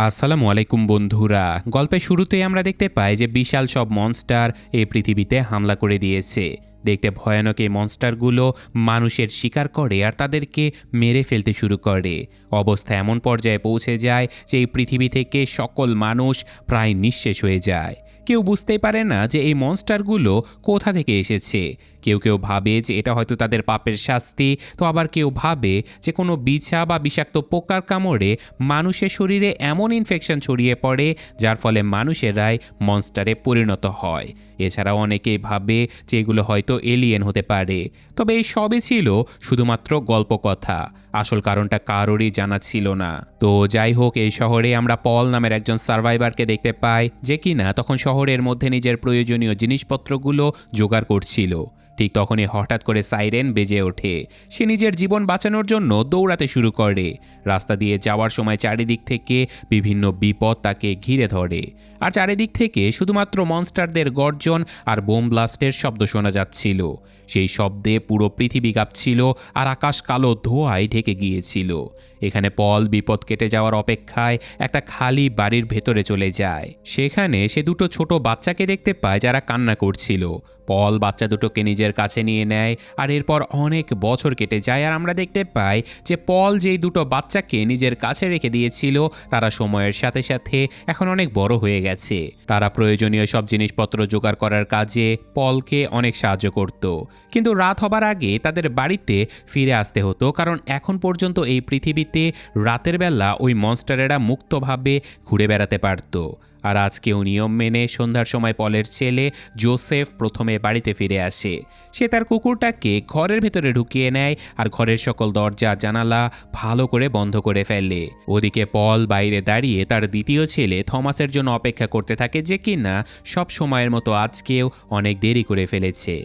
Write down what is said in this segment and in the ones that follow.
আসসালামু আলাইকুম বন্ধুরা। গল্পের শুরুতেই আমরা দেখতে পাই যে বিশাল সব মনস্টার এই পৃথিবীতে হামলা করে দিয়েছে। দেখতে ভয়ানক এই মনস্টারগুলো মানুষের শিকার করে আর তাদেরকে মেরে ফেলতে শুরু করে। অবস্থা এমন পর্যায়ে পৌঁছে যায় যে এই পৃথিবী থেকে সকল মানুষ প্রায় নিঃশেষ হয়ে যায়। কেউ বুঝতেই পারে না যে এই মনস্টারগুলো কোথা থেকে এসেছে। কেউ কেউ ভাবে যে এটা হয়তো তাদের পাপের শাস্তি, তো আবার কেউ ভাবে যে কোনো বিছা বা বিষাক্ত পোকার কামড়ে মানুষের শরীরে এমন ইনফেকশন ছড়িয়ে পড়ে যার ফলে মানুষেরাই মনস্টারে পরিণত হয়। এছাড়াও অনেকেই ভাবে যে এগুলো হয়তো এলিয়েন হতে পারে। তবে এই সবই ছিল শুধুমাত্র গল্প কথা, আসল কারণটা কারোরই জানা ছিল না। তো যাই হোক, এই শহরে আমরা পল নামের একজন সার্ভাইভারকে দেখতে পাই যে কিনা তখন শহরের মধ্যে নিজের প্রয়োজনীয় জিনিসপত্রগুলো জোগাড় করছিল। ঠিক তখনই হঠাৎ করে সাইরেন বেজে ওঠে। সে নিজের জীবন বাঁচানোর জন্য দৌড়াতে শুরু করে। রাস্তা দিয়ে যাওয়ার সময় চারিদিক থেকে বিভিন্ন বিপদ তাকে ঘিরে ধরে, আর চারিদিক থেকে শুধুমাত্র মনস্টারদের গর্জন আর বোম ব্লাস্টের শব্দ শোনা যাচ্ছিল। সেই শব্দে পুরো পৃথিবী কাঁপছিল আর আকাশ কালো ধোঁয়ায় ঢেকে গিয়েছিল। এখানে পল বিপদ কেটে যাওয়ার অপেক্ষায় একটা খালি বাড়ির ভেতরে চলে যায়। সেখানে সে দুটো ছোট বাচ্চাকে দেখতে পায় যারা কান্না করছিল। পল বাচ্চা দুটোকে নিজের কাছে নিয়ে নেয়, আর এরপর অনেক বছর কেটে যায় আর আমরা দেখতে পাই যে পল যেই দুটো বাচ্চাকে নিজের কাছে রেখে দিয়েছিল তারা সময়ের সাথে সাথে এখন অনেক বড় হয়ে গেছে। তারা প্রয়োজনীয় সব জিনিসপত্র জোগাড় করার কাজে পলকে অনেক সাহায্য করত। কিন্তু রাত হবার আগে তাদের বাড়িতে ফিরে আসতে হতো, কারণ এখন পর্যন্ত এই পৃথিবীতে রাতের বেলা ওই মনস্টারেরা মুক্তভাবে ঘুরে বেড়াতে পারত। আর আজকেও নিয়ম মেনে সন্ধ্যার সময় পলের ছেলে জোসেফ প্রথমে বাড়িতে ফিরে আসে। সে তার কুকুরটাকে ঘরের ভেতরে ঢুকিয়ে নেয় আর ঘরের সকল দরজা জানালা ভালো করে বন্ধ করে ফেলে। ওদিকে পল বাইরে দাঁড়িয়ে তার দ্বিতীয় ছেলে থমাসের জন্য অপেক্ষা করতে থাকে, যে কিনা সব সময়ের মতো আজকেও অনেক দেরি করে ফেলেছে।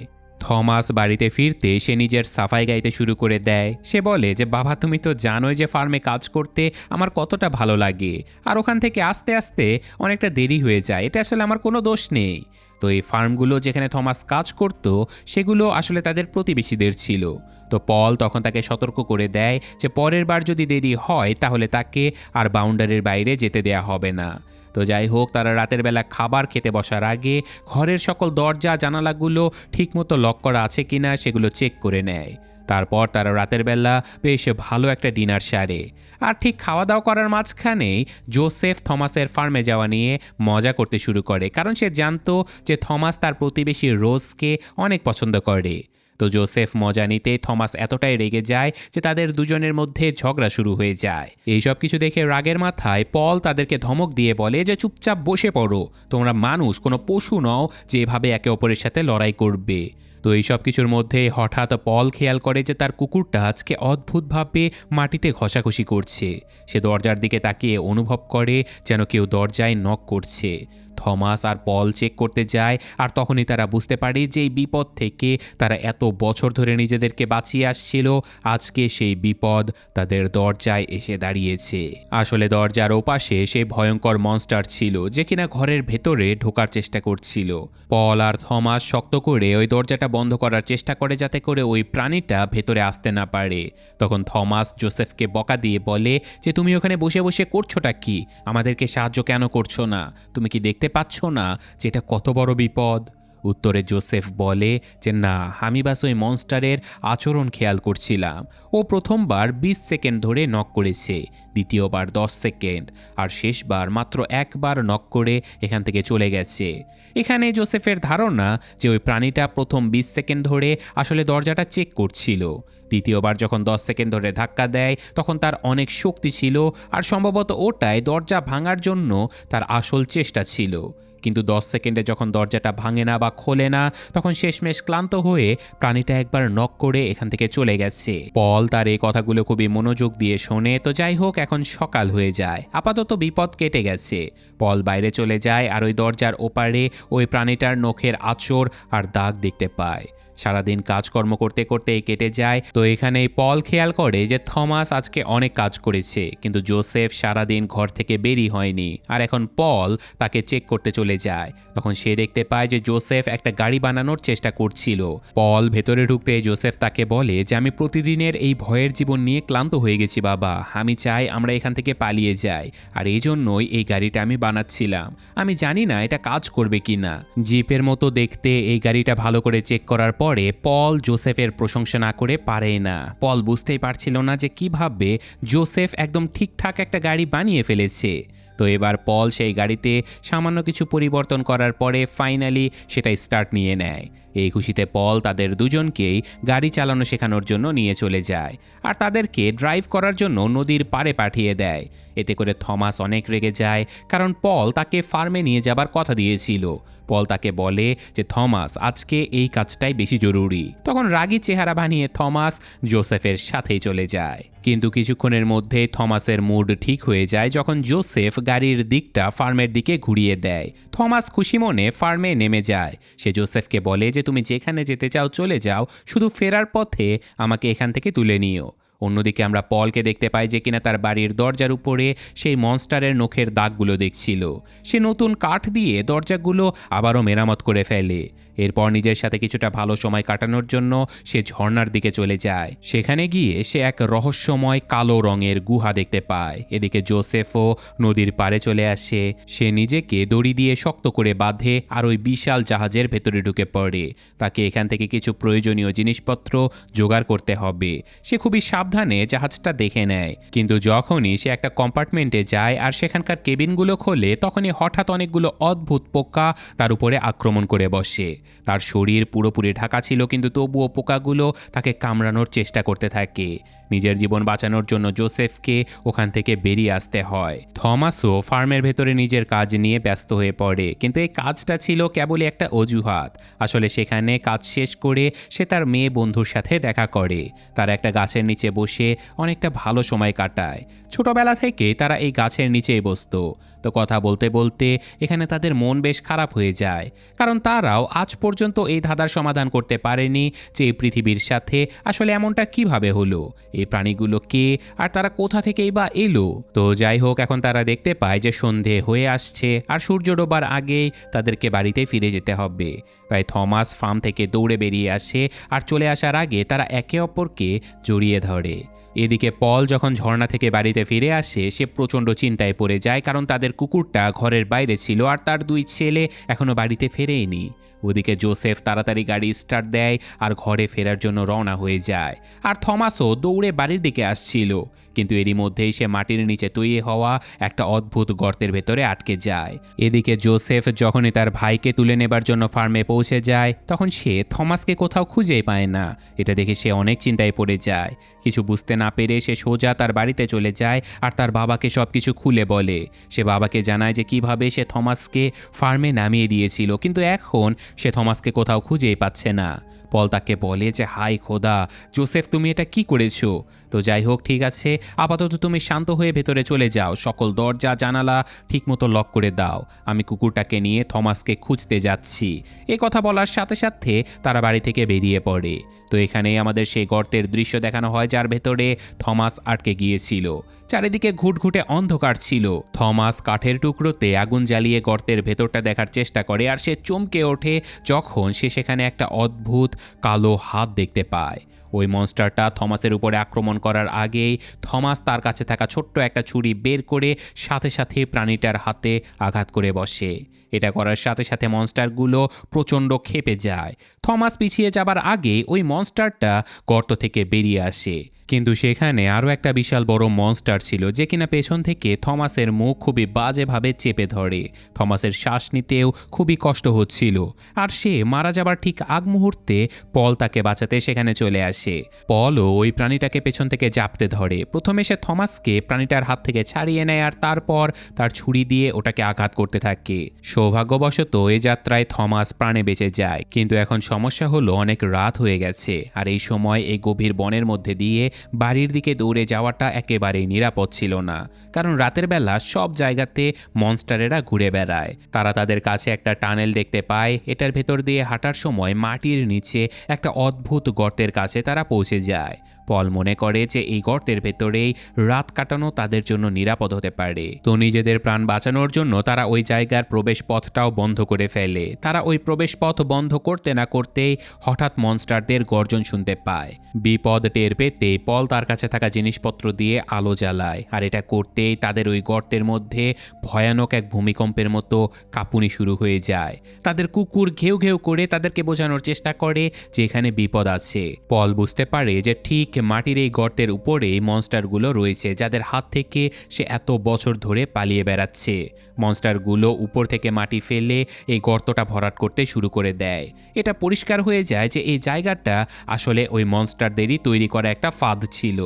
থমাস বাড়িতে ফিরতে সে নিজের সাফাই গাইতে শুরু করে দেয়। সে বলে যে বাবা, তুমি তো জানোই যে ফার্মে কাজ করতে আমার কতটা ভালো লাগে, আর ওখান থেকে আস্তে আস্তে অনেকটা দেরি হয়ে যায়, এতে আসলে আমার কোনো দোষ নেই। তো এই ফার্মগুলো যেখানে থমাস কাজ করত সেগুলো আসলে তাদের প্রতিবেশীদের ছিল। তো পল তখন তাকে সতর্ক করে দেয় যে পরের বার যদি দেরি হয় তাহলে তাকে আর বাউন্ডারির বাইরে যেতে দেয়া হবে না। তো যাই হোক, তারা রাতের বেলা খাবার খেতে বসার আগে ঘরের সকল দরজা জানালাগুলো ঠিকমতো লক করা আছে কিনা সেগুলো চেক করে নেয়। তারপর তারা রাতের বেলা বেশ ভালো একটা ডিনার সারে। আর ঠিক খাওয়া দাওয়া করার মাঝখানেই জোসেফ থমাসের ফার্মে যাওয়া নিয়ে মজা করতে শুরু করে, কারণ সে জানতো যে থমাস তার প্রতিবেশী রোজকে অনেক পছন্দ করে। তো জোসেফ মজা নিতে থমাস এতটাই রেগে যায় যে তাদের দুজনের মধ্যে ঝগড়া শুরু হয়ে যায়। এইসব কিছু দেখে রাগের মাথায় পল তাদেরকে ধমক দিয়ে বলে যে চুপচাপ বসে পড়ো, তোমরা মানুষ, কোনো পশু নও যে এভাবে একে অপরের সাথে লড়াই করবে। তো এইসব কিছুর মধ্যে হঠাৎ পল খেয়াল করে যে তার কুকুরটা আজকে অদ্ভুতভাবে মাটিতে ঘষাঘষি করছে। সে দরজার দিকে তাকিয়ে অনুভব করে যেন কেউ দরজায় নক করছে। থমাস আর পল চেক করতে যায়, আর তখনই তারা বুঝতে পারে যে এই বিপদ থেকে তারা এত বছর ধরে নিজেদেরকে বাঁচিয়ে আসছিল, আজকে সেই বিপদ তাদের দরজায় এসে দাঁড়িয়েছে। আসলে দরজার ওপাশে সেই ভয়ঙ্কর মনস্টার ছিল যে কিনা ঘরের ভেতরে ঢোকার চেষ্টা করছিল। পল আর থমাস শক্ত করে ওই দরজাটা বন্ধ করার চেষ্টা করে যাতে করে ওই প্রাণীটা ভেতরে আসতে না পারে। তখন থমাস জোসেফকে বকা দিয়ে বলে যে তুমি ওখানে বসে বসে করছোটা কি, আমাদেরকে সাহায্য কেন করছো না? তুমি কি দেখতে পাচ্ছ না যে এটা কত বড় বিপদ? উত্তরে জোসেফ বলে যে না, আমি বাস ওই মনস্টারের আচরণ খেয়াল করছিলাম। ও প্রথমবার 20 সেকেন্ড ধরে নক করেছে, দ্বিতীয়বার 10 সেকেন্ড, আর শেষবার মাত্র একবার নক করে এখান থেকে চলে গেছে। এখানে জোসেফের ধারণা যে ওই প্রাণীটা প্রথম 20 সেকেন্ড ধরে আসলে দরজাটা চেক করছিল। দ্বিতীয়বার যখন 10 সেকেন্ড ধরে ধাক্কা দেয় তখন তার অনেক শক্তি ছিল, আর সম্ভবত ওটাই দরজা ভাঙার জন্য তার আসল চেষ্টা ছিল। কিন্তু 10 সেকেন্ডে যখন দরজাটা ভাঙে না বা খোলে না, তখন শেষমেশ ক্লান্ত হয়ে প্রাণীটা একবার নক করে এখান থেকে চলে গেছে। পল তার এই কথাগুলো খুবই মনোযোগ দিয়ে শোনে। তো যাই হোক, এখন সকাল হয়ে যায়, আপাতত বিপদ কেটে গেছে। পল বাইরে চলে যায় আর ওই দরজার ওপারে ওই প্রাণীটার নখের আঁচড় আর দাগ দেখতে পায়। সারাদিন কাজকর্ম করতে করতে কেটে যায়। তো এখানেই পল খেয়াল করে যে থমাস আজকে অনেক কাজ করেছে, কিন্তু জোসেফ সারাদিন ঘর থেকে বেরি হয়নি। আর এখন পল তাকে চেক করতে চলে যায়। তখন সে দেখতে পায় যে জোসেফ একটা গাড়ি বানানোর চেষ্টা করছিল। পল ভেতরে ঢুকতে জোসেফ তাকে বলে যে আমি প্রতিদিনের এই ভয়ের জীবন নিয়ে ক্লান্ত হয়ে গেছি বাবা, আমি চাই আমরা এখান থেকে পালিয়ে যাই, আর এই জন্যই এই গাড়িটা আমি বানাচ্ছিলাম। আমি জানি না এটা কাজ করবে কিনা। জিপের মতো দেখতে এই গাড়িটা ভালো করে চেক করার পরে পল জোসেফের প্রশংসা না করে পারেই না। পল বুঝতেই পারছিল না যে কিভাবে জোসেফ একদম ঠিকঠাক একটা গাড়ি বানিয়ে ফেলেছে। তো এবার পল সেই গাড়িতে সামান্য কিছু পরিবর্তন করার পরে ফাইনালি সেটা স্টার্ট নিয়ে নেয়। এই খুশিতে পল তাদের দুজনকেই গাড়ি চালানো শেখানোর জন্য নিয়ে চলে যায়, আর তাদেরকে ড্রাইভ করার জন্য নদীর পাড়ে পাঠিয়ে দেয়। এতে করে থমাস অনেক রেগে যায়, কারণ পল তাকে ফার্মে নিয়ে যাবার কথা দিয়েছিল। পল তাকে বলে যে থমাস আজকে এই কাজটাই বেশি জরুরি। তখন রাগী চেহারা বানিয়ে থমাস জোসেফের সাথেই চলে যায়। কিন্তু কিছুক্ষণের মধ্যে থমাসের মুড ঠিক হয়ে যায় যখন জোসেফ গাড়ির দিকটা ফার্মের দিকে ঘুরিয়ে দেয়। থমাস খুশি মনে ফার্মে নেমে যায়। সে জোসেফকে বলে যে তুমি যেখানে যেতে চাও চলে যাও, শুধু ফেরার পথে আমাকে এখান থেকে তুলে নিও। অন্যদিকে আমরা পলকে দেখতে পাই যে কিনা তার বাড়ির দরজার উপরে সেই মনস্টারের নখের দাগগুলো দেখছিল। সে নতুন কাঠ দিয়ে দরজাগুলো আবারও মেরামত করে ফেলে। এরপর নিজের সাথে কিছুটা ভালো সময় কাটানোর জন্য সে ঝর্ণার দিকে চলে যায়। সেখানে গিয়ে সে এক রহস্যময় কালো রঙের গুহা দেখতে পায়। এদিকে জোসেফও নদীর পাড়ে চলে আসে। সে নিজেকে দড়ি দিয়ে শক্ত করে বাঁধে আর ওই বিশাল জাহাজের ভেতরে ঢুকে পড়ে। তাকে এখান থেকে কিছু প্রয়োজনীয় জিনিসপত্র জোগাড় করতে হবে। সে খুবই সাবধানে জাহাজটা দেখে নেয়, কিন্তু যখনই সে একটা কম্পার্টমেন্টে যায় আর সেখানকার কেবিনগুলো খোলে, তখনই হঠাৎ অনেকগুলো অদ্ভুত পোকা তার উপরে আক্রমণ করে বসে। তার শরীর পুরোপুরি ঢাকা ছিল, কিন্তু তবুও পোকাগুলো তাকে কামড়ানোর চেষ্টা করতে থাকে। নিজের জীবন বাঁচানোর জন্য জোসেফকে ওখান থেকে বেরিয়ে আসতে হয়। থমাসও ফার্মের ভেতরে নিজের কাজ নিয়ে ব্যস্ত হয়ে পড়ে, কিন্তু এই কাজটা ছিল কেবলই একটা অজুহাত। আসলে সেখানে কাজ শেষ করে সে তার মেয়ে বন্ধুর সাথে দেখা করে। তারা একটা গাছের নিচে বসে অনেকটা ভালো সময় কাটায়। ছোটবেলা থেকে তারা এই গাছের নিচেই বসতো। তো কথা বলতে বলতে এখানে তাদের মন বেশ খারাপ হয়ে যায়, কারণ তারাও আজ পর্যন্ত এই ধাঁধার সমাধান করতে পারেনি যে এই পৃথিবীর সাথে আসলে এমনটা কিভাবে হলো, এই প্রাণীগুলো কে, আর তারা কোথা থেকেই বা এলো। তো যাই হোক, এখন তারা দেখতে পায় যে সন্ধে হয়ে আসছে আর সূর্য ডোবার আগেই তাদেরকে বাড়িতে ফিরে যেতে হবে। তাই থমাস ফার্ম থেকে দৌড়ে বেরিয়ে আসে, আর চলে আসার আগে তারা একে অপরকে জড়িয়ে ধরে। এদিকে পল যখন ঝর্ণা থেকে বাড়িতে ফিরে আসে, সে প্রচণ্ড চিন্তায় পড়ে যায়, কারণ তাদের কুকুরটা ঘরের বাইরে ছিল আর তার দুই ছেলে এখনও বাড়িতে ফেরেইনি। ওদিকে জোসেফ তাড়াতাড়ি গাড়ি স্টার্ট দেয় আর ঘরে ফেরার জন্য রওনা হয়ে যায়। আর থমাসও দৌড়ে বাড়ির দিকে আসছিল, কিন্তু এরই মধ্যেই সে মাটির নিচে তৈরি হওয়া একটা অদ্ভুত গর্তের ভেতরে আটকে যায়। এদিকে জোসেফ যখনই তার ভাইকে তুলে নেবার জন্য ফার্মে পৌঁছে যায়, তখন সে থমাসকে কোথাও খুঁজেই পায় না। এটা দেখে সে অনেক চিন্তায় পড়ে যায়। কিছু বুঝতে না পেরে সে সোজা তার বাড়িতে চলে যায় আর তার বাবাকে সব কিছু খুলে বলে। সে বাবাকে জানায় যে কিভাবে সে থমাসকে ফার্মে নামিয়ে দিয়েছিল, কিন্তু এখন সে থমাসকে কোথাও খুঁজেই পাচ্ছে না। পল তাকে বলে যে হাই খোদা, জোসেফ তুমি এটা কি করেছো? তো যাই হোক, ঠিক আছে, আপাতত তুমি শান্ত হয়ে ভেতরে চলে যাও, সকল দরজা জানালা ঠিকমতো লক করে দাও, আমি কুকুরটাকে নিয়ে থমাসকে খুঁজতে যাচ্ছি। এ কথা বলার সাথে সাথে তারা বাড়ি থেকে বেরিয়ে পড়ে। তো এখানেই আমাদের সেই গর্তের দৃশ্য দেখানো হয় যার ভেতরে থমাস আটকে গিয়েছিল। চারিদিকে ঘুটঘুটে অন্ধকার ছিল। থমাস কাঠের টুকরোতে আগুন জ্বালিয়ে গর্তের ভেতরটা দেখার চেষ্টা করে, আর সে চমকে ওঠে যখন সে সেখানে একটা অদ্ভুত কালো হাত দেখতে পায়। ওই মনস্টারটা থমাসের উপরে আক্রমণ করার আগেই থমাস তার কাছে থাকা ছোট্ট একটা ছুরি বের করে সাথে সাথে প্রাণীটার হাতে আঘাত করে বসে। এটা করার সাথে সাথে মনস্টারগুলো প্রচণ্ড ক্ষেপে যায়। থমাস পিছিয়ে যাবার আগে ওই মনস্টারটা গর্ত থেকে বেরিয়ে আসে, কিন্তু সেখানে আরও একটা বিশাল বড় মনস্টার ছিল, যে কিনা পেছন থেকে থমাসের মুখ খুবই বাজেভাবে চেপে ধরে। থমাসের শ্বাস নিতেও খুবই কষ্ট হচ্ছিল, আর সে মারা যাবার ঠিক আগ মুহূর্তে পল তাকে বাঁচাতে সেখানে চলে আসে। পলও ওই প্রাণীটাকে পেছন থেকে জাপটে ধরে। প্রথমে সে থমাসকে প্রাণীটার হাত থেকে ছাড়িয়ে নেয়, আর তারপর তার ছুরি দিয়ে ওটাকে আঘাত করতে থাকে। সৌভাগ্যবশত এই যাত্রায় থমাস প্রাণে বেঁচে যায়, কিন্তু এখন সমস্যা হলো অনেক রাত হয়ে গেছে, আর এই সময় এই গভীর বনের মধ্যে দিয়ে বাড়ির দিকে দৌড়ে যাওয়াটা একেবারেই নিরাপদ ছিল না, কারণ রাতের বেলা সব জায়গাতে মনস্টারেরা ঘুরে বেড়ায়। তারা তাদের কাছে একটা টানেল দেখতে পায়। এটার ভেতর দিয়ে হাঁটার সময় মাটির নিচে একটা অদ্ভুত গর্তের কাছে তারা পৌঁছে যায়। পল মনে করে যে এই গর্তের ভেতরেই রাত কাটানো তাদের জন্য নিরাপদ হতে পারে। তো নিজেদের প্রাণ বাঁচানোর জন্য তারা ওই জায়গার প্রবেশ পথটাও বন্ধ করে ফেলে। তারা ওই প্রবেশ পথ বন্ধ করতে না করতেই হঠাৎ মনস্টারদের গর্জন শুনতে পায়। বিপদ টের পেতে পল তার কাছে থাকা জিনিসপত্র দিয়ে আলো জ্বালায়, আর এটা করতেই তাদের ওই গর্তের মধ্যে ভয়ানক এক ভূমিকম্পের মতো কাঁপুনি শুরু হয়ে যায়। তাদের কুকুর ঘেউ ঘেউ করে তাদেরকে বোঝানোর চেষ্টা করে যে এখানে বিপদ আছে। পল বুঝতে পারে যে ঠিক মাটির এই গর্তের উপরেই মনস্টারগুলো রয়েছে, যাদের হাত থেকে সে এত বছর ধরে পালিয়ে বেড়াচ্ছে। মনস্টারগুলো উপর থেকে মাটি ফেলে এই গর্তটা ভরাট করতে শুরু করে দেয়। এটা পরিষ্কার হয়ে যায় যে এই জায়গাটা আসলে ওই মনস্টারদেরই তৈরি করা একটা ফাঁদ ছিল,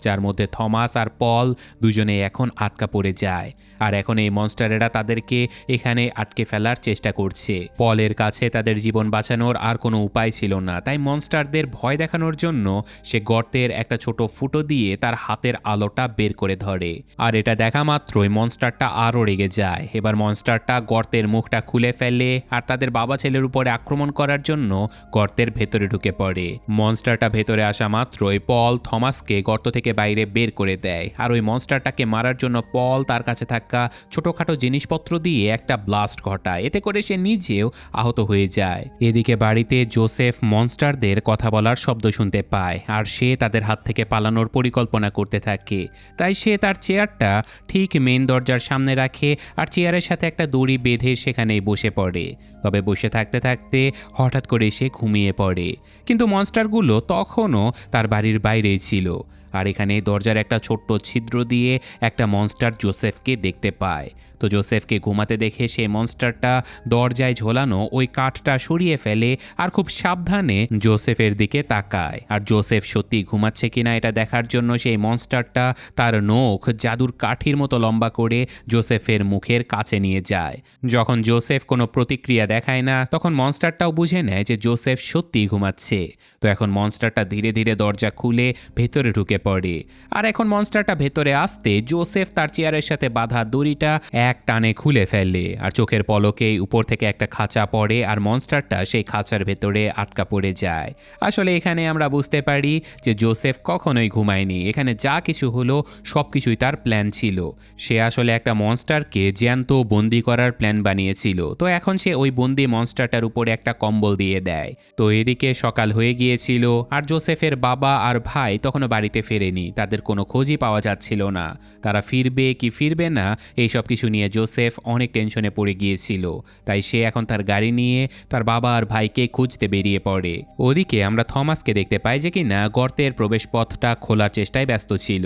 যার মধ্যে থমাস আর পল দুজনে এখন আটকা পড়ে যায়। আর এখন এই মনস্টারেরা তাদেরকে এখানে আটকে ফেলার চেষ্টা করছে। পলের কাছে তাদের জীবন বাঁচানোর আর কোনো উপায় ছিল না, তাই মনস্টারদের ভয় দেখানোর জন্য সে গর্তের একটা ছোট ফুটো দিয়ে তার হাতের আলোটা বের করে ধরে। আর এটা দেখা মাত্রই মনস্টারটা আরও রেগে যায়। এবার মনস্টারটা গর্তের মুখটা খুলে ফেলে আর তাদের বাবা ছেলের উপরে আক্রমণ করার জন্য গর্তের ভেতরে ঢুকে পড়ে। মনস্টারটা ভেতরে আসা মাত্রই পল থমাসকে গর্ত থেকে বাইরে বের করে দেয়। আর ওই মনস্টারটাকে মারার জন্য পল তার কাছে থাকা ছোটখাটো জিনিসপত্র দিয়ে একটা ব্লাস্ট ঘটায়। এতে করে সে নিজেও আহত হয়ে যায়। এদিকে বাড়িতে জোসেফ মনস্টারদের কথা বলার শব্দ শুনতে পায়, আর সে তাদের হাত থেকে পালানোর পরিকল্পনা করতে থাকে। তাই সে তার চেয়ারটা ঠিক মেইন দরজার সামনে রাখে আর চেয়ারের সাথে একটা দড়ি বেঁধে সেখানেই বসে পড়ে। তবে বসে থাকতে থাকতে হঠাৎ করে সে ঘুমিয়ে পড়ে। কিন্তু মনস্টারগুলো তখনও তার বাড়ির বাইরেই ছিল। আর এখানে দরজার একটা ছোট্ট ছিদ্র দিয়ে একটা মনস্টার জোসেফকে দেখতে পায়। তো জোসেফকে ঘুমাতে দেখে সেই মনস্টারটা দরজায় ঝোলানো ওই কাঠটা সরিয়ে ফেলে আর খুব সাবধানে জোসেফের দিকে তাকায়। আর জোসেফ সত্যি ঘুমাচ্ছে কিনা এটা দেখার জন্য সেই মনস্টারটা তার নখ জাদুর কাঠির মতো লম্বা করে জোসেফের মুখের কাছে নিয়ে যায়। যখন জোসেফ কোনো প্রতিক্রিয়া দেখায় না, তখন মনস্টারটাও বুঝে নেয় যে জোসেফ সত্যিই ঘুমাচ্ছে। তো এখন মনস্টারটা ধীরে ধীরে দরজা খুলে ভেতরে ঢুকে পড়ে। আর এখন মনস্টারটা ভেতরে আসতে জোসেফ তার চেয়ারের সাথে বাঁধা দড়িটা এক টানে খুলে ফেলে, আর চোখের পলকেই উপর থেকে একটা খাঁচা পড়ে আর মনস্টারটা সেই খাঁচার ভেতরে আটকা পড়ে যায়। আসলে এখানে আমরা বুঝতে পারি যে জোসেফ কখনোই ঘুমায়নি। এখানে যা কিছু হলো সবকিছুই তার প্ল্যান ছিল। সে আসলে একটা মনস্টারকে জ্যান্ত বন্দি করার প্ল্যান বানিয়েছিল। তো এখন সে ওই বন্দি মনস্টারটার উপরে একটা কম্বল দিয়ে দেয়। তো এদিকে সকাল হয়ে গিয়েছিল আর জোসেফের বাবা আর ভাই তখনও বাড়িতে ফেরেনি। তাদের কোনো খোঁজই পাওয়া যাচ্ছিল না। তারা ফিরবে কি ফিরবে না এই সব কিছু নিয়ে জোসেফ অনেক টেনশনে পড়ে গিয়েছিল। তাই সে এখন তার গাড়ি নিয়ে তার বাবা আর ভাইকে খুঁজতে বেরিয়ে পড়ে। ওদিকে আমরা থমাসকে দেখতে পাই যে কিনা গর্তের প্রবেশপথটা খোলার চেষ্টায় ব্যস্ত ছিল।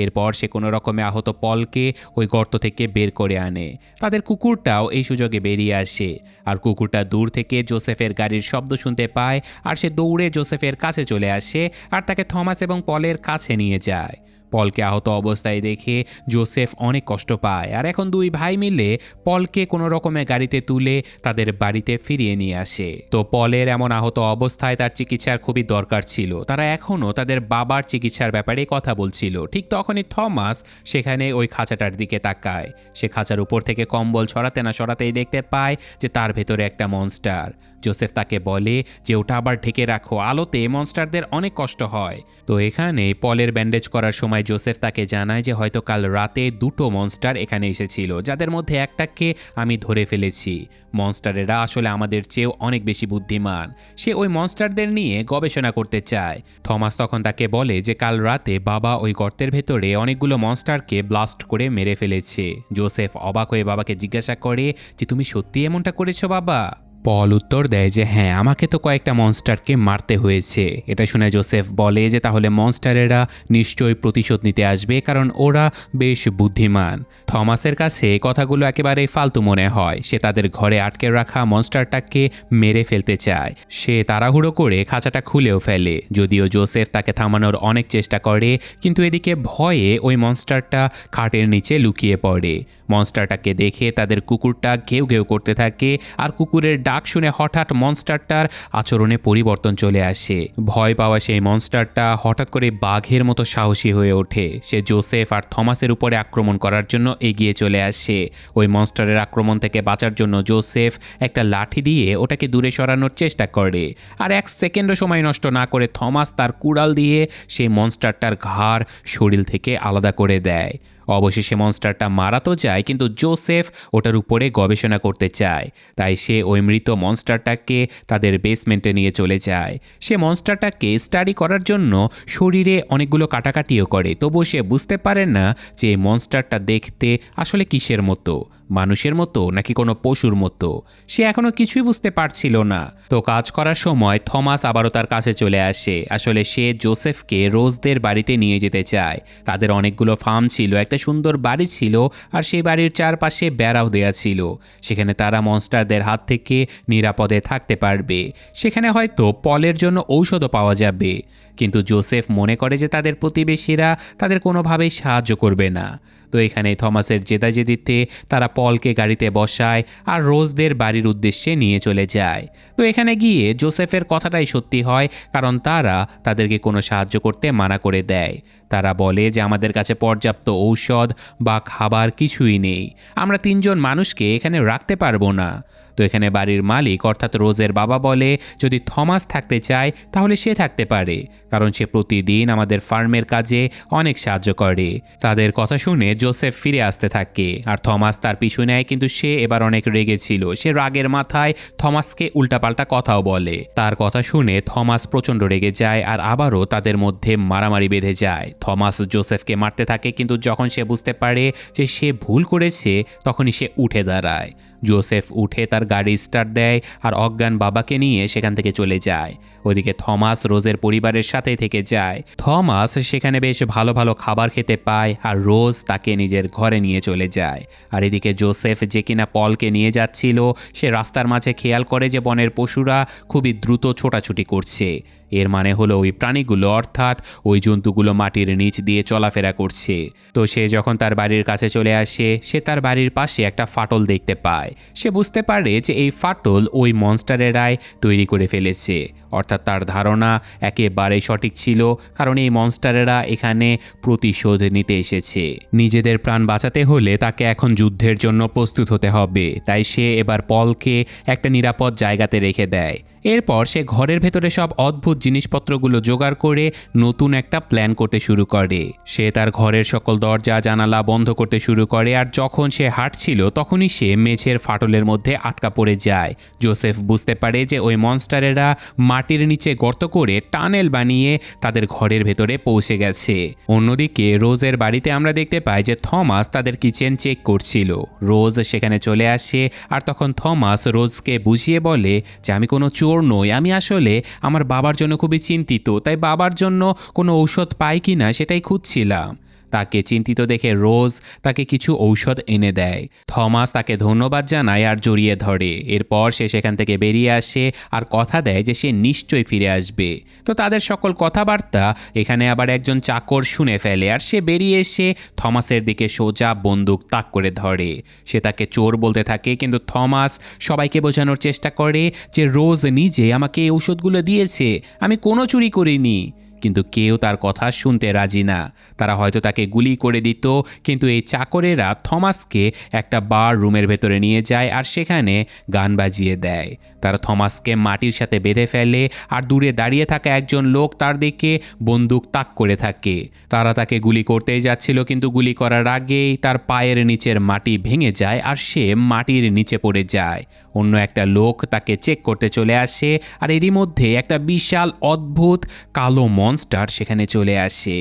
এরপর সে কোনো রকমে আহত পলকে ওই গর্ত থেকে বের করে আনে। তাদের কুকুরটাও এই সুযোগে বেরিয়ে আসে, আর কুকুরটা দূর থেকে জোসেফের গাড়ির শব্দ শুনতে পায় আর সে দৌড়ে জোসেফের কাছে চলে আসে আর তাকে থমাস এবং পলের কাছে নিয়ে যায়। পলকে আহত অবস্থায় দেখে জোসেফ অনেক কষ্ট পায়, আর এখন দুই ভাই মিলে পলকে কোনো রকমে গাড়িতে তুলে তাদের বাড়িতে ফিরিয়ে নিয়ে আসে। তো পলের এমন আহত অবস্থায় তার চিকিৎসার খুবই দরকার ছিল। তারা এখনও তাদের বাবার চিকিৎসার ব্যাপারে কথা বলছিল। ঠিক তখনই থমাস সেখানে ওই খাঁচাটার দিকে তাকায়। সে খাঁচার উপর থেকে কম্বল ছড়াতে না সরাতেই দেখতে পায় যে তার ভেতরে একটা মনস্টার। জোসেফ তাকে বলে যে ওটা আবার ঢেকে রাখো, আলোতে মনস্টারদের অনেক কষ্ট হয়। তো এখানে পলের ব্যান্ডেজ করার সময় জোসেফ তাকে জানায় যে হয়তো কাল রাতে দুটো মনস্টার এখানে এসেছিল, যাদের মধ্যে একটাকে আমি ধরে ফেলেছি। মনস্টারেরা আসলে আমাদের চেয়েও অনেক বেশি বুদ্ধিমান। সে ওই মনস্টারদের নিয়ে গবেষণা করতে চায়। থমাস তখন তাকে বলে যে কাল রাতে বাবা ওই গর্তের ভেতরে অনেকগুলো মনস্টারকে ব্লাস্ট করে মেরে ফেলেছে। জোসেফ অবাক হয়ে বাবাকে জিজ্ঞাসা করে যে তুমি সত্যি এমনটা করেছো বাবা? পল উত্তর দেয় যে হ্যাঁ, আমাকে তো কয়েকটা মনস্টারকে মারতে হয়েছে। এটা শুনে জোসেফ বলে যে তাহলে মনস্টারেরা নিশ্চয়ই প্রতিশোধ নিতে আসবে, কারণ ওরা বেশ বুদ্ধিমান। থমাসের কাছে কথাগুলো একেবারেই ফালতু মনে হয়। সে তাদের ঘরে আটকে রাখা মনস্টারটাকে মেরে ফেলতে চায়। সে তাড়াহুড়ো করে খাঁচাটা খুলেও ফেলে, যদিও জোসেফ তাকে থামানোর অনেক চেষ্টা করে। কিন্তু এদিকে ভয়ে ওই মনস্টারটা খাটের নিচে লুকিয়ে পড়ে। মনস্টারটাকে দেখে তাদের কুকুরটা ঘেউ ঘেউ করতে থাকে আর কুকুরের ডাক শুনে হঠাৎ মনস্টারটার আচরণে পরিবর্তন চলে আসে। ভয় পাওয়া সেই মনস্টারটা হঠাৎ করে বাঘের মতো সাহসী হয়ে ওঠে। সে জোসেফ আর থমাসের উপরে আক্রমণ করার জন্য এগিয়ে চলে আসে। ওই মনস্টারের আক্রমণ থেকে বাঁচার জন্য জোসেফ একটা লাঠি দিয়ে ওটাকে দূরে সরানোর চেষ্টা করে, আর 1 সেকেন্ডও সময় নষ্ট না করে থমাস তার কুড়াল দিয়ে সেই মনস্টারটার ঘাড় শরীর থেকে আলাদা করে দেয়। অবশেষে মনস্টারটা মারা তো যায়, কিন্তু জোসেফ ওটার উপরে গবেষণা করতে চায়, তাই সে ওই মৃত মনস্টারটাকে তাদের বেসমেন্টে নিয়ে চলে যায়। সে মনস্টারটাকে স্টাডি করার জন্য শরীরে অনেকগুলো কাটাকাটিও করে, তবুও সে বুঝতে পারে না যে এই মনস্টারটা দেখতে আসলে কিসের মতো, মানুষের মতো নাকি কোনো পশুর মতো। সে এখনো কিছুই বুঝতে পারছিল না। তো কাজ করার সময় থমাস আবারও তার কাছে চলে আসে। আসলে সে জোসেফকে রোজদের বাড়িতে নিয়ে যেতে চায়। তাদের অনেকগুলো ফার্ম ছিল, একটা সুন্দর বাড়ি ছিল, আর সেই বাড়ির চারপাশে বেড়াও দেয়া ছিল। সেখানে তারা মনস্টারদের হাত থেকে নিরাপদে থাকতে পারবে। সেখানে হয়তো পলের জন্য ঔষধও পাওয়া যাবে। কিন্তু জোসেফ মনে করে যে তাদের প্রতিবেশীরা তাদের কোনোভাবেই সাহায্য করবে না। তো এখানে থমাসের জেদাজেদিতে তারা পলকে গাড়িতে বসায় আর রোজদের বাড়ির উদ্দেশ্যে নিয়ে চলে যায়। তো এখানে গিয়ে জোসেফের কথাটাই সত্যি হয়, কারণ তারা তাদেরকে কোনো সাহায্য করতে মানা করে দেয়। তারা বলে যে আমাদের কাছে পর্যাপ্ত ঔষধ বা খাবার কিছুই নেই, আমরা 3 জন মানুষকে এখানে রাখতে পারবো না। তো এখানে বাড়ির মালিক অর্থাৎ রোজের বাবা বলে যদি থমাস থাকতে চায় তাহলে সে থাকতে পারে, কারণ সে প্রতিদিন আমাদের ফার্মের কাজে অনেক সাহায্য করে। তাদের কথা শুনে জোসেফ ফিরে আসতে থাকে আর থমাস তার পিছু নেয়, কিন্তু সে এবার অনেক রেগে ছিল। সে রাগের মাথায় থমাসকে উল্টাপাল্টা কথাও বলে। তার কথা শুনে থমাস প্রচণ্ড রেগে যায় আর আবারও তাদের মধ্যে মারামারি বেঁধে যায়। থমাস জোসেফকে মারতে থাকে, কিন্তু যখন সে বুঝতে পারে যে সে ভুল করেছে তখনই সে উঠে দাঁড়ায়। জোসেফ উঠে তার গাড়ি স্টার্ট দেয় আর অজ্ঞান বাবাকে নিয়ে সেখান থেকে চলে যায়। ওইদিকে থমাস রোজের পরিবারের সাথে থেকে যায়। থমাস সেখানে বেশ ভালো ভালো খাবার খেতে পায় আর রোজ তাকে নিজের ঘরে নিয়ে চলে যায়। আর এদিকে জোসেফ যে কিনা পলকে নিয়ে যাচ্ছিল, সে রাস্তার মাঝে খেয়াল করে যে বনের পশুরা খুবই দ্রুত ছোটাছুটি করছে। এর মানে হলো ওই প্রাণীগুলো অর্থাৎ ওই জন্তুগুলো মাটির নিচ দিয়ে চলাফেরা করছে। তো সে যখন তার বাড়ির কাছে চলে আসে, সে তার বাড়ির পাশে একটা ফাটল দেখতে পায়। সে বুঝতে পারে যে এই ফাটল ওই মনস্টারেরাই তৈরি করে ফেলেছে, অর্থাৎ তার ধারণা একেবারে সঠিক ছিল, কারণ এই মনস্টারেরা এখানে প্রতিশোধ নিতে এসেছে। নিজেদের প্রাণ বাঁচাতে হলে তাকে এখন যুদ্ধের জন্য প্রস্তুত হতে হবে। তাই সে এবার পলকে একটা নিরাপদ জায়গাতে রেখে দেয়। এরপর সে ঘরের ভেতরে সব অদ্ভুত জিনিসপত্রগুলো জোগাড় করে নতুন একটা প্ল্যান করতে শুরু করে। সে তার ঘরের সকল দরজা জানালা বন্ধ করতে শুরু করে, আর যখন সে হাঁটছিল তখনই সে মেঝের ফাটলের মধ্যে আটকা পড়ে যায়। জোসেফ বুঝতে পারে যে ওই মনস্টারেরা মাটির নিচে গর্ত করে টানেল বানিয়ে তাদের ঘরের ভেতরে পৌঁছে গেছে। অন্যদিকে রোজের বাড়িতে আমরা দেখতে পাই যে থমাস তাদের কিচেন চেক করছিল। রোজ সেখানে চলে আসে, আর তখন থমাস রোজকে বুঝিয়ে বলে যে আমি কোনো চোর নই, আমি আসলে আমার বাবার জন্য খুবই চিন্তিত, তাই বাবার জন্য কোনো ঔষধ পাই কিনা সেটাই খুঁজছিলাম। তাকে চিন্তিত দেখে রোজ তাকে কিছু ঔষধ এনে দেয়। থমাস তাকে ধন্যবাদ জানায় আর জড়িয়ে ধরে। এরপর সে সেখান থেকে বেরিয়ে আসে আর কথা দেয় যে সে নিশ্চয়ই ফিরে আসবে। তো তাদের সকল কথাবার্তা এখানে আবার একজন চাকর শুনে ফেলে, আর সে বেরিয়ে এসে থমাসের দিকে সোজা বন্দুক তাক করে ধরে। সে তাকে চোর বলতে থাকে, কিন্তু থমাস সবাইকে বোঝানোর চেষ্টা করে যে রোজ নিজে আমাকে এই ঔষধগুলো দিয়েছে, আমি কোনো চুরি করিনি। কিন্তু কেউ তার কথা শুনতে রাজি না। তারা হয়তো তাকে গুলি করে দিত, কিন্তু এই চাকরেরা থমাসকে একটা বার রুমের ভেতরে নিয়ে যায় আর সেখানে গান বাজিয়ে দেয়। তারা থমাসকে মাটির সাথে বেঁধে ফেলে, আর দূরে দাঁড়িয়ে থাকা একজন লোক তার দিকে বন্দুক তাক করে থাকে। তারা তাকে গুলি করতেই যাচ্ছিল, কিন্তু গুলি করার আগেই তার পায়ের নিচের মাটি ভেঙে যায় আর সে মাটির নিচে পড়ে যায়। অন্য একটা লোক তাকে চেক করতে চলে আসে, আর এরই মধ্যে একটা বিশাল অদ্ভুত কালো মনস্টার সেখানে চলে আসে।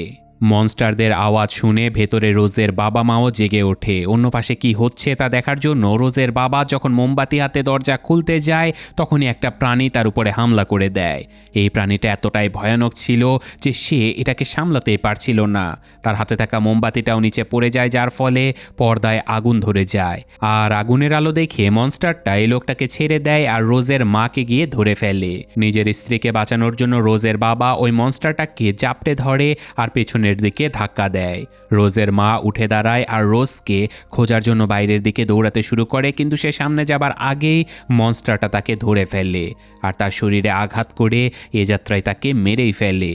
মনস্টারদের আওয়াজ শুনে ভেতরে রোজের বাবা মাও জেগে ওঠে। অন্য পাশে কি হচ্ছে তা দেখার জন্য রোজের বাবা যখন মোমবাতি হাতে দরজা খুলতে যায়, তখনই একটা প্রাণী তার উপরে হামলা করে দেয়। এই প্রাণীটা এতটাই ভয়ানক ছিল যে সে এটাকে সামলাতেই পারছিল না। তার হাতে থাকা মোমবাতিটাও নিচে পড়ে যায়, যার ফলে পর্দায় আগুন ধরে যায়। আর আগুনের আলো দেখে মনস্টারটা এই লোকটাকে ছেড়ে দেয় আর রোজের মাকে গিয়ে ধরে ফেলে। নিজের স্ত্রীকে বাঁচানোর জন্য রোজের বাবা ওই মনস্টারটাকে জাপটে ধরে আর পেছনের সামনের দিকে ধাক্কা দেয়। রোজের মা উঠে দাঁড়ায় আর রোজকে খোঁজার জন্য বাইরের দিকে দৌড়াতে শুরু করে, কিন্তু সে সামনে যাবার আগেই মনস্টারটা তাকে ধরে ফেলে আর তার শরীরে আঘাত করে এ যাত্রায় তাকে মেরেই ফেলে।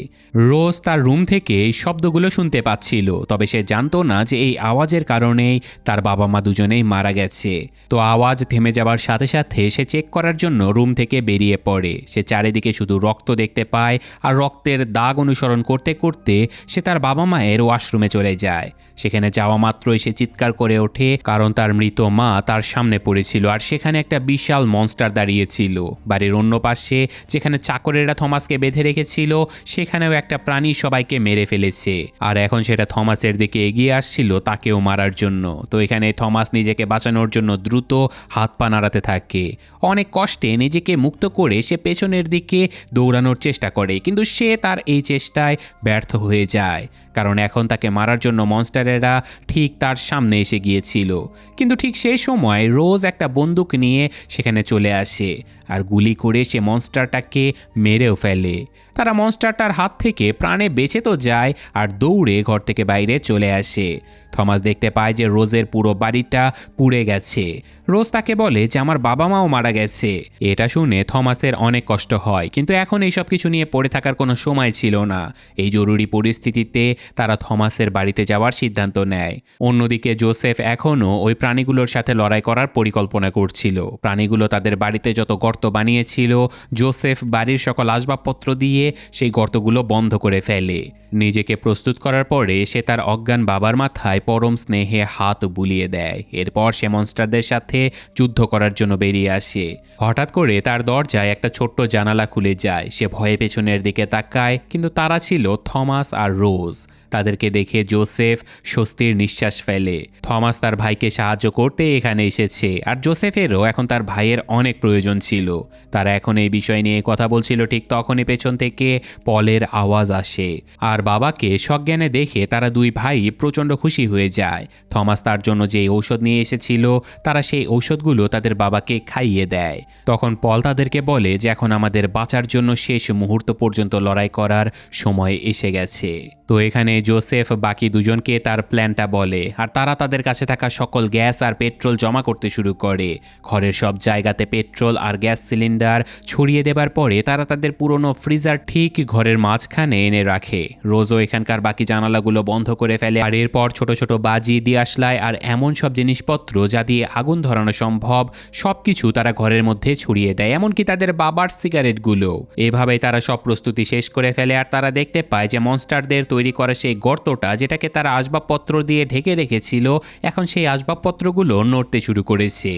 রোজ তার রুম থেকে এই শব্দগুলো শুনতে পাচ্ছিল, তবে সে জানতো না যে এই আওয়াজের কারণেই তার বাবা মা দুজনেই মারা গেছে। তো আওয়াজ থেমে যাবার সাথে সাথে সে চেক করার জন্য রুম থেকে বেরিয়ে পড়ে। সে চারিদিকে শুধু রক্ত দেখতে পায় আর রক্তের দাগ অনুসরণ করতে করতে সে তার বাবা মায়ের ওয়াশরুমে চলে যায়। সেখানে যাওয়া মাত্রই সে চিৎকার করে ওঠে, কারণ তার মৃত মা তার সামনে পড়েছিল আর সেখানে একটা বিশাল মনস্টার দাঁড়িয়েছিল। বাড়ির অন্য পাশে যেখানে চাকরেরা থমাসকে বেঁধে রেখেছিল সেখানেও একটা প্রাণী সবাইকে মেরে ফেলেছে, আর এখন সেটা থমাসের দিকে এগিয়ে আসছিল তাকেও মারার জন্য। তো এখানে থমাস নিজেকে বাঁচানোর জন্য দ্রুত হাত পা নাড়াতে থাকে। অনেক কষ্টে নিজেকে মুক্ত করে সে পেছনের দিকে দৌড়ানোর চেষ্টা করে, কিন্তু সে তার এই চেষ্টায় ব্যর্থ হয়ে যায়, কারণ এখন তাকে মারার জন্য মনস্টারেরা ঠিক তার সামনে এসে গিয়েছিল। কিন্তু ঠিক সেই সময় রোজ একটা বন্দুক নিয়ে সেখানে চলে আসে আর গুলি করে সে মনস্টারটাকে মেরেও ফেলে। তারা মনস্টারটার হাত থেকে প্রাণে বেঁচে তো যায় আর দৌড়ে ঘর থেকে বাইরে চলে আসে। থমাস দেখতে পায় যে রোজের পুরো বাড়িটা পুড়ে গেছে। রোজ তাকে বলে যে আমার বাবা মাও মারা গেছে। এটা শুনে থমাসের অনেক কষ্ট হয়, কিন্তু এখন এইসব কিছু নিয়ে পড়ে থাকার কোনো সময় ছিল না। এই জরুরি পরিস্থিতিতে তারা থমাসের বাড়িতে যাওয়ার সিদ্ধান্ত নেয়। অন্যদিকে জোসেফ এখনও ওই প্রাণীগুলোর সাথে লড়াই করার পরিকল্পনা করছিল। প্রাণীগুলো তাদের বাড়িতে যত গর্ত বানিয়েছিল, জোসেফ বাড়ির সকল আসবাবপত্র দিয়ে সেই গর্তগুলো বন্ধ করে ফেলে। নিজেকে প্রস্তুত করার পরে সে তার অজ্ঞান বাবার মাথায় পরম স্নেহে হাত বুলিয়ে দেয়। এরপর সে মনস্টারদের সাথে যুদ্ধ করার জন্য বেরিয়ে আসে। হঠাৎ করে তার দরজায় একটা ছোট্ট জানালা খুলে যায়। সে ভয়ে পেছনের দিকে তাকায়, কিন্তু তারা ছিল থমাস আর রোজ। তাদেরকে দেখে জোসেফ স্বস্তির নিঃশ্বাস ফেলে। থমাস তার ভাইকে সাহায্য করতে এখানে এসেছে, আর জোসেফেরও এখন তার ভাইয়ের অনেক প্রয়োজন ছিল। তারা এখন এই বিষয় নিয়ে কথা বলছিল, ঠিক তখনই পেছন থেকে পলের আওয়াজ আসে। আর বাবাকে সজ্ঞানে দেখে তারা দুই ভাই প্রচণ্ড খুশি হয়ে যায়। থমাস তার জন্য যে ঔষধ নিয়ে এসেছিল, তারা সেই ঔষধগুলো তাদের বাবাকে খাইয়ে দেয়। তখন পল তাদেরকে বলে যে এখন আমাদের বাঁচার জন্য শেষ মুহূর্ত পর্যন্ত লড়াই করার সময় এসে গেছে। তো এখানে জোসেফ বাকি দুজনকে তার প্ল্যানটা বলে, আর তারা তাদের কাছে থাকা সকল গ্যাস আর পেট্রোল জমা করতে শুরু করে। ঘরের সব জায়গাতে পেট্রোল আর গ্যাস সিলিন্ডার ছড়িয়ে দেবার পরে তারা তাদের পুরনো ফ্রিজার ঠিক ঘরের মাঝখানে এনে রাখে। রোজও এখানকার বাকি জানালাগুলো বন্ধ করে ফেলে, আর এরপর ছোট ছোট বাজি, দিয়াশলাই আর এমন সব জিনিসপত্র যা দিয়ে আগুন ধরানো সম্ভব সবকিছু তারা ঘরের মধ্যে ছড়িয়ে দেয়, এমনকি তাদের বাবার সিগারেটগুলো। এভাবেই তারা সব প্রস্তুতি শেষ করে ফেলে, আর তারা দেখতে পায় যে মনস্টারদের তৈরি করা সেই গর্তটা, যেটাকে তারা আসবাবপত্র দিয়ে ঢেকে রেখেছিল, এখন সেই আসবাবপত্রগুলো নড়তে শুরু করেছে।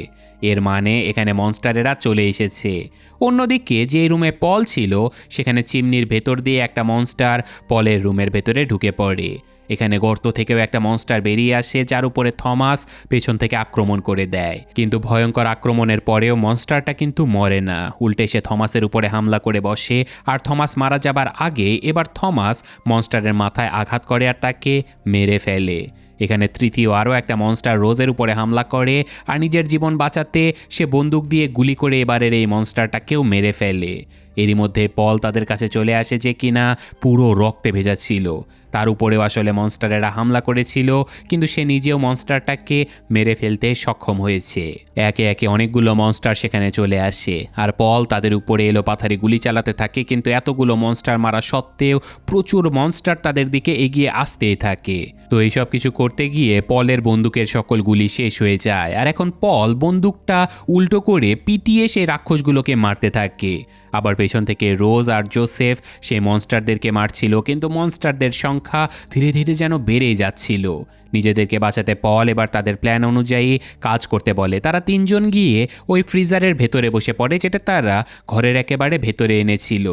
এর মানে এখানে মনস্টারেরা চলে এসেছে। অন্যদিকে যে রুমে পল ছিল, সেখানে চিমনির ভেতর দিয়ে একটা মনস্টার পলের রুমের ভেতরে ঢুকে পড়ে। এখানে গর্ত থেকেও একটা মনস্টার বেরিয়ে আসে, যার উপরে থমাস পেছন থেকে আক্রমণ করে দেয়। কিন্তু ভয়ঙ্কর আক্রমণের পরেও মনস্টারটা কিন্তু মরে না, উল্টে সে থমাসের উপরে হামলা করে বসে। আর থমাস মারা যাবার আগে এবার থমাস মনস্টারের মাথায় আঘাত করে আর তাকে মেরে ফেলে। এখানে তৃতীয় আরও একটা মনস্টার রোজের উপরে হামলা করে, আর নিজের জীবন বাঁচাতে সে বন্দুক দিয়ে গুলি করে এবারের এই মনস্টারটাকেও মেরে ফেলে। এরই মধ্যে পল তাদের কাছে চলে আসে, যে কিনা পুরো রক্তে ভেজা ছিল। তার উপরেও আসলে মনস্টারেরা হামলা করেছিল, কিন্তু সে নিজেও মনস্টারটাকে মেরে ফেলতে সক্ষম হয়েছে। একে একে অনেকগুলো মনস্টার সেখানে চলে আসে, আর পল তাদের উপরে এলোপাথারি গুলি চালাতে থাকে। কিন্তু এতগুলো মনস্টার মারা সত্ত্বেও প্রচুর মনস্টার তাদের দিকে এগিয়ে আসতেই থাকে। তো এইসব কিছু করতে গিয়ে পলের বন্দুকের সকল গুলি শেষ হয়ে যায়, আর এখন পল বন্দুকটা উল্টো করে পিটিয়ে সেই রাক্ষসগুলোকে মারতে থাকে। আবার পেছন থেকে রোজ আর জোসেফ সেই মনস্টারদেরকে মারছিল, কিন্তু মনস্টারদের সংখ্যা ধীরে ধীরে যেন বেড়েই যাচ্ছিল। নিজেদেরকে বাঁচাতে পল এবার তাদের প্ল্যান অনুযায়ী কাজ করতে বলে। তারা তিনজন গিয়ে ওই ফ্রিজারের ভেতরে বসে পড়ে, যেটা তারা ঘরের একেবারে ভেতরে এনেছিল।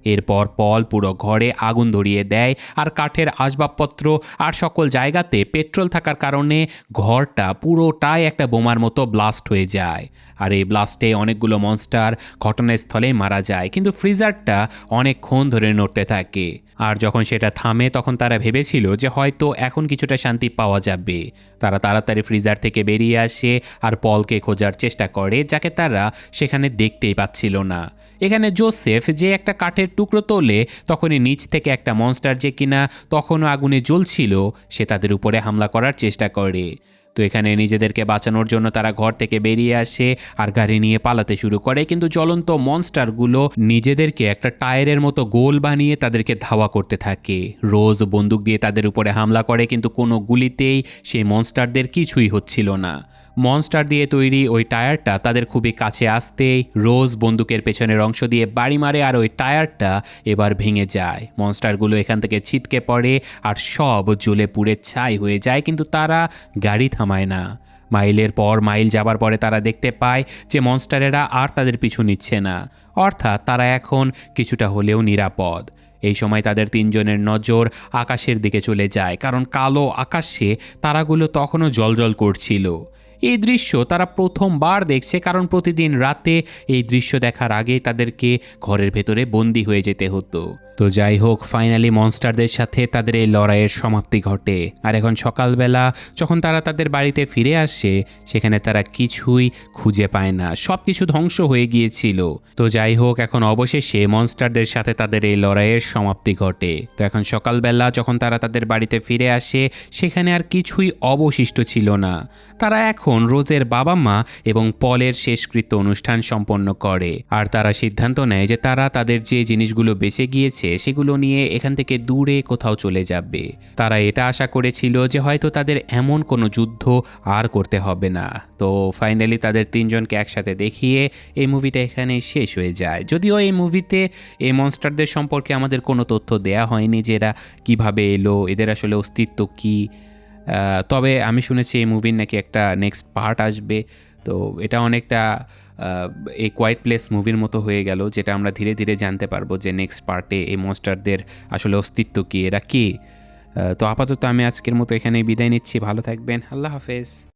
এরপর পল পুরো ঘরে আগুন ধরিয়ে দেয়, আর কাঠের আসবাবপত্র আর সকল জায়গাতে পেট্রোল থাকার কারণে ঘরটা পুরোটাই একটা বোমার মতো ব্লাস্ট হয়ে যায়। আর এই ব্লাস্টে অনেকগুলো মনস্টার ঘটনাস্থলেই মারা যায়, কিন্তু ফ্রিজারটা অনেকক্ষণ ধরে নড়তে থাকে। আর যখন সেটা থামে তখন তারা ভেবেছিল যে হয়তো এখন কিছুটা শান্তি পাওয়া যাবে। তারা তাড়াতাড়ি ফ্রিজার থেকে বেরিয়ে আসে আর পলকে খোঁজার চেষ্টা করে, যাকে তারা সেখানে দেখতেই পাচ্ছিল না। এখানে জোসেফ যে একটা কাঠের টুকরো তোলে, তখনই নিচ থেকে একটা মনস্টার যে কিনা তখনও আগুনে জ্বলছিল, সে তাদের উপরে হামলা করার চেষ্টা করে। তো এখানে নিজেদেরকে বাঁচানোর জন্য তারা ঘর থেকে বেরিয়ে আসে আর গাড়ি নিয়ে পালাতে শুরু করে, কিন্তু জ্বলন্ত মনস্টারগুলো নিজেদেরকে একটা টায়ারের মতো গোল বানিয়ে তাদেরকে ধাওয়া করতে থাকে। রোজ বন্দুক দিয়ে তাদের উপরে হামলা করে, কিন্তু কোনো গুলিতেই সেই মনস্টারদের কিছুই হচ্ছিল না। মনস্টার দিয়ে তৈরি ওই টায়ারটা তাদের খুবই কাছে আসতেই রোজ বন্দুকের পেছনের অংশ দিয়ে বাড়ি মারে, আর ওই টায়ারটা এবার ভেঙে যায়। মনস্টারগুলো এখান থেকে ছিটকে পড়ে আর সব জ্বলে পুড়ে ছাই হয়ে যায়, কিন্তু তারা গাড়ি থামায় না। মাইলের পর মাইল যাবার পরে তারা দেখতে পায় যে মনস্টারেরা আর তাদের পিছু নিচ্ছে না, অর্থাৎ তারা এখন কিছুটা হলেও নিরাপদ। এই সময় তাদের তিনজনের নজর আকাশের দিকে চলে যায়, কারণ কালো আকাশে তারাগুলো তখনও জ্বলজ্বল করছিল। এই দৃশ্য তারা প্রথমবার দেখছে, কারণ প্রতিদিন রাতে এই দৃশ্য দেখার আগেই তাদেরকে ঘরের ভেতরে বন্দি হয়ে যেতে হতো। তো যাই হোক, ফাইনালি মনস্টারদের সাথে তাদের এই লড়াইয়ের সমাপ্তি ঘটে। আর এখন সকালবেলা যখন তারা তাদের বাড়িতে ফিরে আসে, সেখানে তারা কিছুই খুঁজে পায় না, সব কিছু ধ্বংস হয়ে গিয়েছিল। তো যাই হোক, এখন অবশেষে মনস্টারদের সাথে তাদের এই লড়াইয়ের সমাপ্তি ঘটে। তো এখন সকালবেলা যখন তারা তাদের বাড়িতে ফিরে আসে, সেখানে আর কিছুই অবশিষ্ট ছিল না। তারা এখন রোজের বাবা মা এবং পলের শেষকৃত্য অনুষ্ঠান সম্পন্ন করে, আর তারা সিদ্ধান্ত নেয় যে তারা তাদের যে জিনিসগুলো বেঁচে গিয়েছে সেগুলো নিয়ে এখান থেকে দূরে কোথাও চলে যাবে। তারা এটা আশা করেছিল যে হয়তো তাদের এমন কোনো যুদ্ধ আর করতে হবে না। তো ফাইনালি তাদের তিনজনকে একসাথে দেখিয়ে এই মুভিটা এখানে শেষ হয়ে যায়। যদিও এই মুভিতে এই মনস্টারদের সম্পর্কে আমাদের কোনো তথ্য দেয়া হয়নি, যে এরা কীভাবে এলো, এদের আসলে অস্তিত্ব কী। তবে আমি শুনেছি এই মুভির নাকি একটা নেক্সট পার্ট আসবে। তো এটা অনেকটা এই কোয়াইট প্লেস মুভির মতো হয়ে গেল, যেটা আমরা ধীরে ধীরে জানতে পারবো যে নেক্সট পার্টে এই মনস্টারদের আসলে অস্তিত্ব কী, এরা কী। তো আপাতত আমি আজকের মতো এখানেই বিদায় নিচ্ছি। ভালো থাকবেন, আল্লাহ হাফেজ।